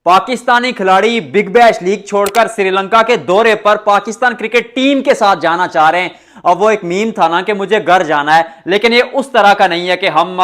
पाकिस्तानी खिलाड़ी big bash league छोड़कर श्रीलंका के दौरे पर पाकिस्तान क्रिकेट टीम के साथ जाना चाह रहे हैं। अब वो एक मीम था ना कि मुझे घर जाना है, लेकिन ये उस तरह का नहीं है कि हम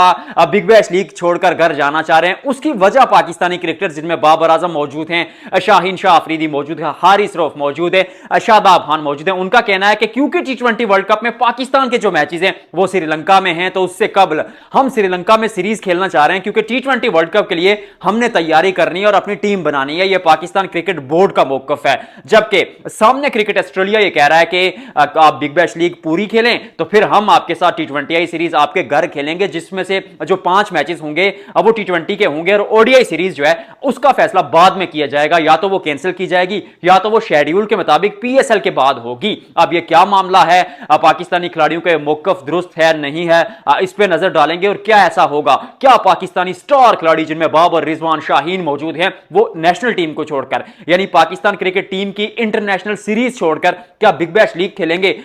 बिग बैश लीग छोड़कर घर जाना चाह रहे हैं। उसकी वजह पाकिस्तानी क्रिकेटर्स जिनमें बाबर आजम मौजूद हैं, शाहीन शाह अफरीदी मौजूद है, हारिस रऊफ मौजूद है, शादाब खान मौजूद है। उनका कहना है कि क्योंकि टी20 वर्ल्ड कप में पाकिस्तान के जो मैचेस हैं वो श्रीलंका में हैं, तो उससे कबल हम श्रीलंका में सीरीज खेलना चाह रहे हैं, क्योंकि टी20 वर्ल्ड कप के लिए हमने तैयारी करनी है और अपनी टीम बनानी है। यह पाकिस्तान क्रिकेट बोर्ड का मौकफ है। जबकि सामने क्रिकेट ऑस्ट्रेलिया ये कह रहा है कि आप बिग बैश लीग पूरी खेलें तो फिर हम आपके साथ टी20 सीरीज आपके घर खेलेंगे, जिसमें से जो 5 मैचेस होंगे अब वो टी20 के होंगे और ओडीआई सीरीज जो है उसका फैसला बाद में किया जाएगा। या तो वो कैंसिल की जाएगी या तो वो शेड्यूल के मुताबिक पीएसएल के बाद होगी। अब ये क्या मामला है, पाकिस्तानी खिलाड़ियों के मौकफ दुरुस्त है नहीं है, इस पे नजर डालेंगे। और क्या ऐसा होगा, क्या पाकिस्तानी स्टार खिलाड़ी जिनमें बाबर, रिजवान, शाहीन मौजूद हैं, वो नेशनल टीम को छोड़कर यानी पाकिस्तान क्रिकेट टीम की इंटरनेशनल सीरीज छोड़कर क्या बिग बैश लीग खेलेंगे?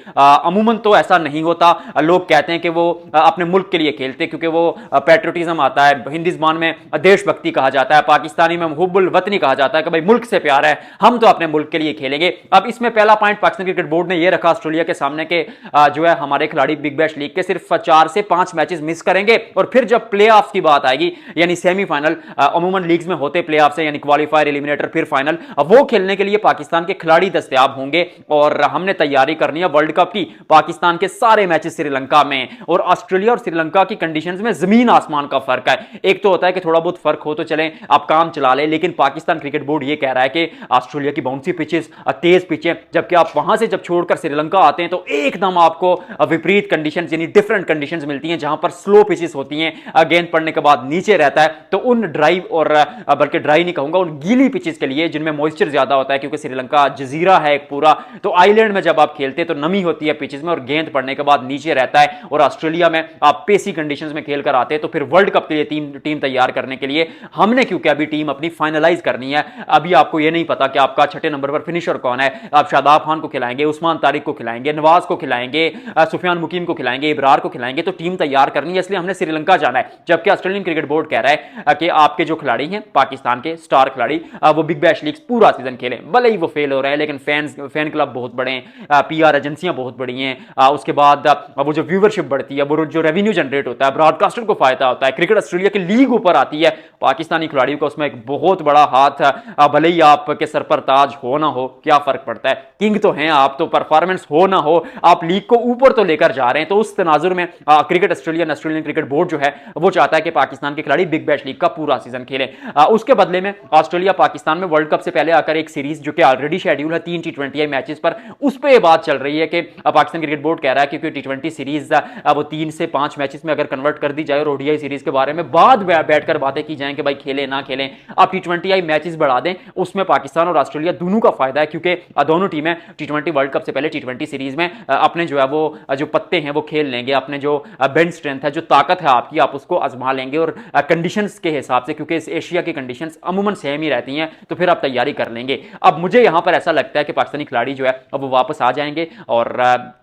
अमूमन तो ऐसा नहीं होता। लोग कहते हैं कि वो अपने मुल्क के लिए खेलते, क्योंकि वो पैट्रियोटिज्म आता है, हिंदी ज़बान में देशभक्ति कहा जाता है, पाकिस्तानी में हुब्बुल वतनी कहा जाता है कि भाई मुल्क से प्यार है, हम तो अपने मुल्क के लिए खेलेंगे। अब इसमें पहला पॉइंट पाकिस्तान क्रिकेट बोर्ड ने यह रखा ऑस्ट्रेलिया के सामने के जो है हमारे खिलाड़ी बिग बैश लीग के सिर्फ 4 से 5 मैचेस मिस करेंगे और फिर जब प्ले ऑफ की बात आएगी यानी सेमीफाइनल, अमूमन लीग्स में होते प्ले ऑफ से यानी क्वालिफायर, एलिमिनेटर, फिर फाइनल, वो खेलने के लिए पाकिस्तान के खिलाड़ी दस्तयाब होंगे। और हमने तैयारी करनी है वर्ल्ड कप की। पाकिस्तान के सारे मैचेस श्रीलंका में, और ऑस्ट्रेलिया और श्रीलंका की कंडीशंस में जमीन आसमान का फर्क है। एक तो होता है कि थोड़ा बहुत फर्क हो तो चलें, आप काम चला लें, लेकिन पाकिस्तान क्रिकेट बोर्ड ये कह रहा है कि ऑस्ट्रेलिया की बाउंसी पिचेस, तेज पिचें, जबकि आप वहां से जब छोड़कर श्रीलंका आते हैं तो एकदम आपको विपरीत कंडीशंस यानी डिफरेंट कंडीशंस मिलती हैं, जहां पर स्लो पिचेस होती हैं, गेंद पड़ने के बाद नीचे रहता है। तो उन ड्राइव और बल्कि ड्राई नहीं कहूंगा, उन गीली पिचेस के लिए जिनमें मॉइस्चर ज्यादा होता है, क्योंकि श्रीलंका जजीरा है एक पूरा, तो आइलैंड में जब आप खेलते हैं तो नमी होती है पिचेस में और गेंद पड़ने के बाद नीचे रहता है। और ऑस्ट्रेलिया में आप पेसी कंडीशंस में खेलकर आते हैं, तो फिर वर्ल्ड कप के लिए टीम तैयार करने के लिए हमने, क्योंकि अभी टीम अपनी फाइनलाइज करनी है, अभी आपको यह नहीं पता कि आपका 6 नंबर पर फिनिशर कौन है। आप शादाब खान को खिलाएंगे, उस्मान तारिक को खिलाएंगे, नवाज को खिलाएंगे, सुफियान मुकीम को खिलाएंगे, इब्रार को खिलाएंगे, तो टीम तैयार करनी है, इसलिए हमने श्रीलंका जाना है। जबकि ऑस्ट्रेलियन क्रिकेट बोर्ड कह रहा है कि आपके जो खिलाड़ी हैं पाकिस्तान के स्टार खिलाड़ी, वो बिग बैश लीग पूरा सीजन खेलें। भले ही वो फेल हो रहे हैं, लेकिन फैन क्लब बहुत बड़े हैं, पीआर एजेंसियां बहुत बड़ी हैं, उसके बाद वो जो व्यूवरशिप बढ़ती है, वो जो रेवेन्यू जनरेट होता है, ब्रॉडकास्टर को फायदा होता है, क्रिकेट ऑस्ट्रेलिया की लीग ऊपर आती है, पाकिस्तानी खिलाड़ियों का उसमें एक बहुत बड़ा हाथ। भले ही आपके सर पर ताज हो ना हो, क्या फर्क पड़ता है, किंग तो हैं आप, तो परफॉर्मेंस हो ना हो, आप लीग को ऊपर तो लेकर जा रहे हैं। तो उस तनाजुर में क्रिकेट ऑस्ट्रेलियन क्रिकेट बोर्ड जो है वो चाहता है कि पाकिस्तान के खिलाड़ी बिग बैश लीग का पूरा सीजन खेलें। उसके बदले में ऑस्ट्रेलिया पाकिस्तान में वर्ल्ड कप से पहले आकर एक सीरीज जो कि ऑलरेडी शेड्यूल है 3 टी20 मैचेस पर, उस पर बात चल रही है कि पाकिस्तान क्रिकेट बोर्ड कह रहा है क्योंकि टी20 सीरीज वो 3 से 5 मैचेस में अगर कन्वर्ट कर दी जाए और ओडीआई सीरीज के बारे में बाद बैठकर बातें की जाएं कि भाई खेले ना खेलें, आप टी20 मैचेस बढ़ा दें, उसमें पाकिस्तान और ऑस्ट्रेलिया दोनों का फायदा है, क्योंकि दोनों टीमें टी20 वर्ल्ड कप से पहले टी20 सीरीज में अपने जो है वो जो पत्ते हैं वो खेल लेंगे, अपने जो बेंच स्ट्रेंथ है, जो ताकत है आपकी, आप उसको आजमा लेंगे और कंडीशंस के हिसाब से, क्योंकि एशिया की कंडीशंस अमूमन सेम ही रहती हैं, तो फिर आप तैयारी कर लेंगे। अब मुझे यहां पर ऐसा लगता है कि पाकिस्तानी खिलाड़ी जो है अब वो वापस आ जाएंगे और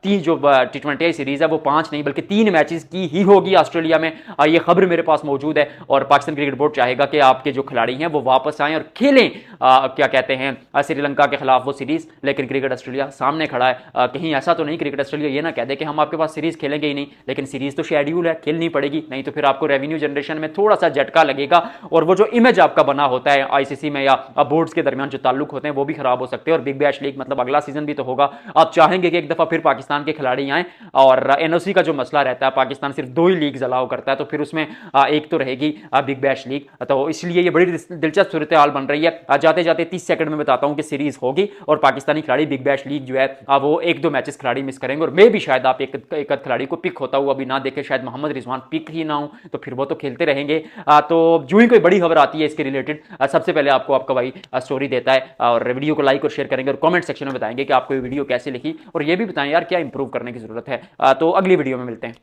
तीन जो टी20 सीरीज है वो 5 नहीं बल्कि 3 मैचेस की ही होगी ऑस्ट्रेलिया में। ये खबर मेरे पास मौजूद है और पाकिस्तान क्रिकेट बोर्ड चाहेगा कि आपके जो खिलाड़ी हैं वो वापस आएं और खेलें, क्या कहते हैं, श्रीलंका के खिलाफ वो सीरीज। लेकिन क्रिकेट ऑस्ट्रेलिया सामने खड़ा है, कहीं ऐसा तो नहीं क्रिकेट ऑस्ट्रेलिया ये ना कह दे कि हम आपके पास सीरीज खेलेंगे ही नहीं, लेकिन सीरीज तो शेड्यूल है, खेलनी पड़ेगी, नहीं तो फिर आपको रेवेन्यू जनरेशन में थोड़ा सा झटका लगेगा और वो जो इमेज आपका बना होता है आईसीसी में या बोर्ड्स के दरमियान जो ताल्लुक होते हैं वो भी खराब हो सकते हैं। और बिग बैश लीग मतलब अगला सीजन भी तो होगा, आप चाहेंगे कि एक दफा फिर पाकिस्तान के खिलाड़ी आए। और एनओसी का जो मसला रहता है, पाकिस्तान सिर्फ 2 ही लीग्स अलाउ करता है, तो फिर उसमें एक तो रहेगी बिग बैश लीग, तो इसलिए ये बड़ी दिलचस्प सूरत हाल बन रही है। जाते जाते 30 सेकंड में बताता हूं कि सीरीज होगी और पाकिस्तानी खिलाड़ी बिग बैश लीग जो है वो 1-2 मैचेस खिलाड़ी मिस करेंगे, और मे भी शायद आप एक खिलाड़ी को पिक होता हुआ अभी ना देखे, शायद मोहम्मद रिजवान पिक ही ना हो, तो फिर वो तो खेलते रहेंगे। तो जो ही कोई बड़ी खबर आती है इसके रिलेटेड सबसे पहले आपको आपका भाई स्टोरी देता है, और वीडियो को लाइक और शेयर करेंगे और कमेंट सेक्शन में बताएंगे कि आपको ये वीडियो कैसे लिखी, और ये भी बताएं यार क्या इंप्रूव करने की जरूरत है। तो अगली वीडियो में मिलते हैं।